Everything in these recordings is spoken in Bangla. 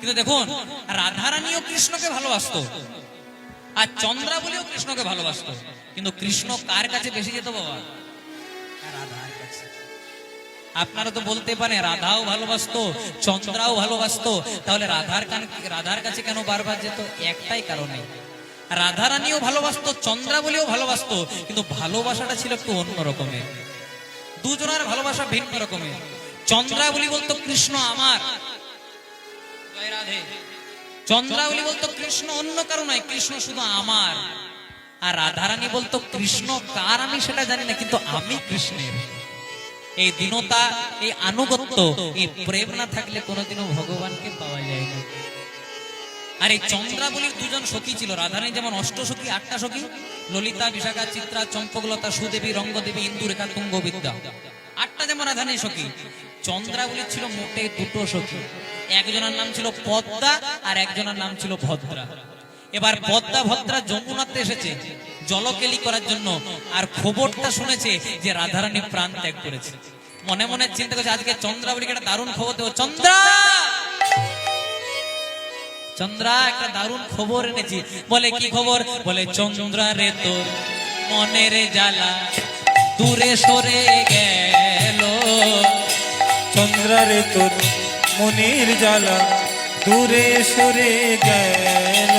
কিন্তু দেখুন রাধারানীও কৃষ্ণকে ভালোবাসতো, আর চন্দ্রাবলীও কৃষ্ণকে ভালোবাসতো, কিন্তু কৃষ্ণ কার কাছে বেশি যেত বাবা? রাধার কাছে। আপনারা তো বলতে পারেন রাধাও ভালোবাসতো, চন্দ্রাও ভালোবাসতো, তাহলে রাধার কাছে কেন বারবার যেত? একটাই কারণে, রাধারানীও ভালোবাসতো, চন্দ্রাবলীও ভালোবাসতো, কিন্তু ভালোবাসাটা ছিল একটু অন্য রকমের। দুজনের ভালোবাসা ভিন্ন রকমের। চন্দ্রাবলী বলতো কৃষ্ণ আমার, জয় রাধে। চন্দ্রাবলী বলতো কৃষ্ণ অন্য কারো নয়, কৃষ্ণ শুধু আমার। আর রাধারানী বলতো কৃষ্ণ কার আমি সেটা জানি না, কিন্তু আমি কৃষ্ণের। এই দীনতা, এই আনুগত্য, এই প্রেম না থাকলে কোনোদিনও ভগবানকে পাওয়া যায় না। আর এই চন্দ্রাবলীর দুজন সখী ছিল, রাধারানী যেমন অষ্টসখী, 8টা সখী, ললিতা, বিশাখা, চিত্রা, চম্পকলতা, সুদেবী, রঙ্গদেবী, ইন্দুরেখা, তুঙ্গবিদ্যা, 8টা যেমন রাধারানী সখী। চন্দ্রাবলীর ছিল মোটে 2টো সখী, একজনের নাম ছিল পদ্মা আর একজনের নাম ছিল ভদ্রা। এবার পদ্মা ভদ্রা যমুনাতে এসেছে জলকেলি করার জন্য, আর খবরটা শুনেছে যে রাধারানী প্রাণ ত্যাগ করেছে। মনে মনে চিন্তা করছে আজকে চন্দ্রাবলীকে একটা দারুণ খবর দেবো। চন্দ্রা একটা দারুণ খবর এনেছি। বলে কি খবর? বলে চন্দ্রা রে তোর মনের জ্বালা দূরে সরে গেল। চন্দ্রা রে তোর মনের জ্বালা দূরে সরে গেল।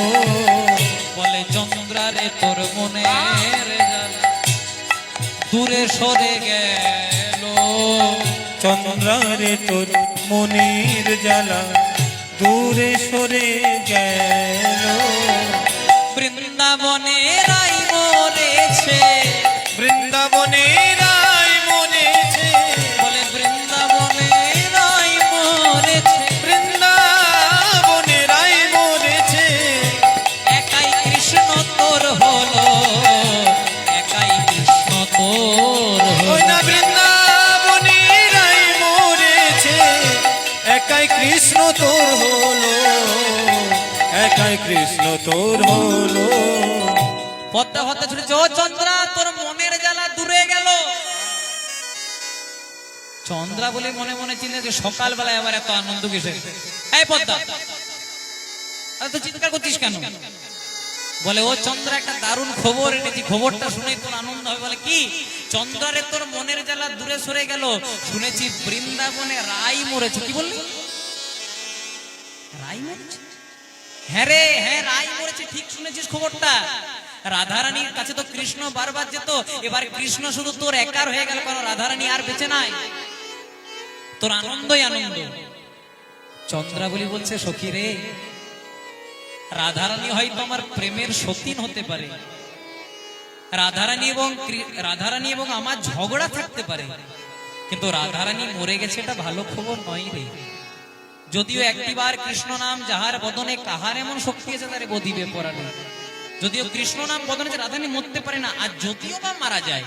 বলে চন্দ্রা রে তোর মনের জ্বালা দূরে সরে গেল। চন্দ্রা রে তোর মনের জ্বালা দূরে সরে গেল। বৃন্দাবনে রাই মরেছে, বৃন্দাবনে রাই মরেছে। বলে বৃন্দাবনে রাই মরেছে, বৃন্দাবনে রাই মরেছে। একাই কৃষ্ণ তোর হলো, একাই কৃষ্ণ তোর ওই হলো। না বৃন্দাবনে রাই মরেছে, একাই কৃষ্ণ তোর হলো, একাই কৃষ্ণ তোর হলো। পদ্মা ভদ্রা ছুটেছে, ও চন্দ্রা তোর মনের জ্বালা দূরে গেল। চন্দ্রা বলে মনে মনে চিন্তা যে সকালবেলায় আবার এত আনন্দ কিসে? এই পদ্মা এত চিৎকার করছিস কেন? বলে ও চন্দ্রা একটা দারুণ খবর এনেছি, খবরটা শুনেই তোর আনন্দ হবে। বলে কি? চন্দ্রারে তোর মনের জ্বালা দূরে সরে গেল, শুনেছি বৃন্দাবনে রাই মরেছে। কি বললি? রাই মরেছে? হ্যাঁ রে, হ্যাঁ রাই মরেছে, ঠিক শুনেছিস খবরটা। রাধারানীর কাছে তো কৃষ্ণ বারবার যেত, এবার কৃষ্ণ শুধু তোর একার হয়ে গেল, কারণ রাধারানী আর বেঁচে নাই। তোর আনন্দই আনন্দ। চন্দ্রাবলী বলছে সখী রে, রাধারানী হয়তো আমার প্রেমের সতীন হতে পারে, রাধারানী এবং আমার ঝগড়া থাকতে পারে, কিন্তু রাধারানী মরে গেছে এটা ভালো খবর নয় রে। যদিও একটিবার কৃষ্ণ নাম যাহার বদনে কাহার এমন শক্তি আছে তারে বদিবে পরাণে। যদিও কৃষ্ণ নাম বদনে রাধারানী মরতে পারে না, আর যদিও বা মারা যায়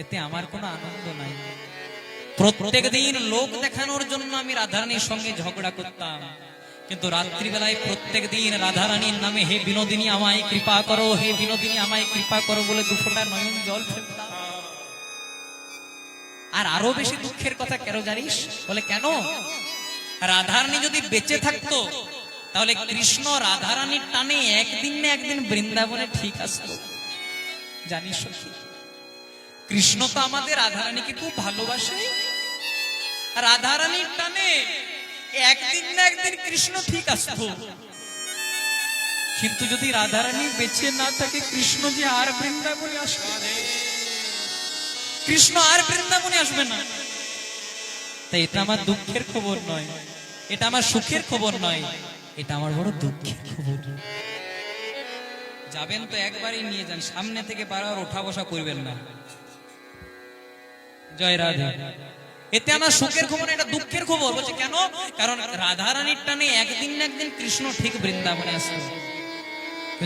এতে আমার কোনো আনন্দ নাই। প্রত্যেক দিন লোক দেখানোর জন্য আমি রাধারানীর সঙ্গে ঝগড়া করতাম, কিন্তু রাত্রিবেলায় প্রত্যেক দিন রাধারানীর নামে হে বিনোদিনী আমায় কৃপা করো, হে বিনোদিনী আমায় কৃপা করো বলে 2 ফোঁটা নয়ন জল ফেলতাম। আর আরো বেশি দুঃখের কথা কেন জানিস? বলে কেন? রাধারানী যদি বেঁচে থাকতো তাহলে কৃষ্ণ রাধারানীর টানে একদিন না একদিন বৃন্দাবনে ঠিক আসতো। জানিস কৃষ্ণ তো আমাদের রাধারানীকে খুব ভালোবাসে, রাধারানীর টানে একদিন না একদিন কৃষ্ণ ঠিক আসতো। কিন্তু যদি রাধারানী বেঁচে না থাকে, কৃষ্ণ যে আর বৃন্দাবনে আসবে না, কৃষ্ণ আর বৃন্দাবনে আসবে না। তাই এটা আমার দুঃখের খবর নয়, এটা আমার সুখের খবর নয়, এটা আমার বড় দুঃখের খবর। যাবেন তো একবারই নিয়ে যান, সামনে থেকে বারবার ওঠা বসা করবেন না। জয় রাধে। এতে আমার সুখের খবর, এটা দুঃখের খবর। বলছে কেন? কারণ রাধারানীর টানে একদিন না একদিন কৃষ্ণ ঠিক বৃন্দাবনে আসবে।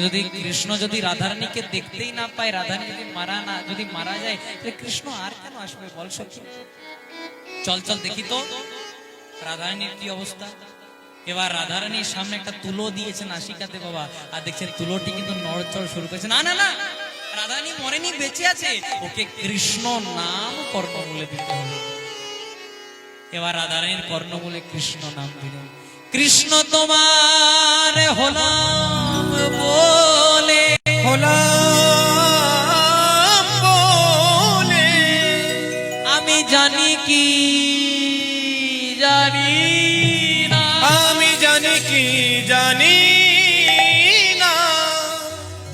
যদি কৃষ্ণ যদি রাধারানীকে দেখতেই না পায়, রাধারানী যদি মারা যায়, তাহলে কৃষ্ণ আর কেন আসবে বল সখী? চল চল দেখি তো রাধারানীর কি অবস্থা। এবার রাধারানীর সামনে একটা তুলো দিয়েছে নাসিকাতে বাবা, আর দেখছেন তুলোটি কিন্তু নড়চড় শুরু করেছে। না না না, রাধারানী মরেনি, বেঁচে আছে, ওকে কৃষ্ণ নাম কর্ণমূলে দিতে হবে। এবার রাধারানীর কর্ণমূলে কৃষ্ণ নাম দিলেন। কৃষ্ণ তোমার হলাম বলে হলাম বলে আমি জানি কি জানি না, আমি জানি কি জানি না,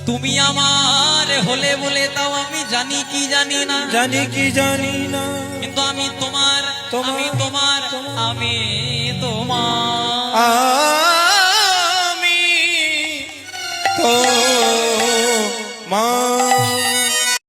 তুমি আমার হলে বলে তাও আমি জানি কি জানি না, জানি কি জানি না, কিন্তু আমি তোমার, তোমার, আমি তোমার, আমি তোমার।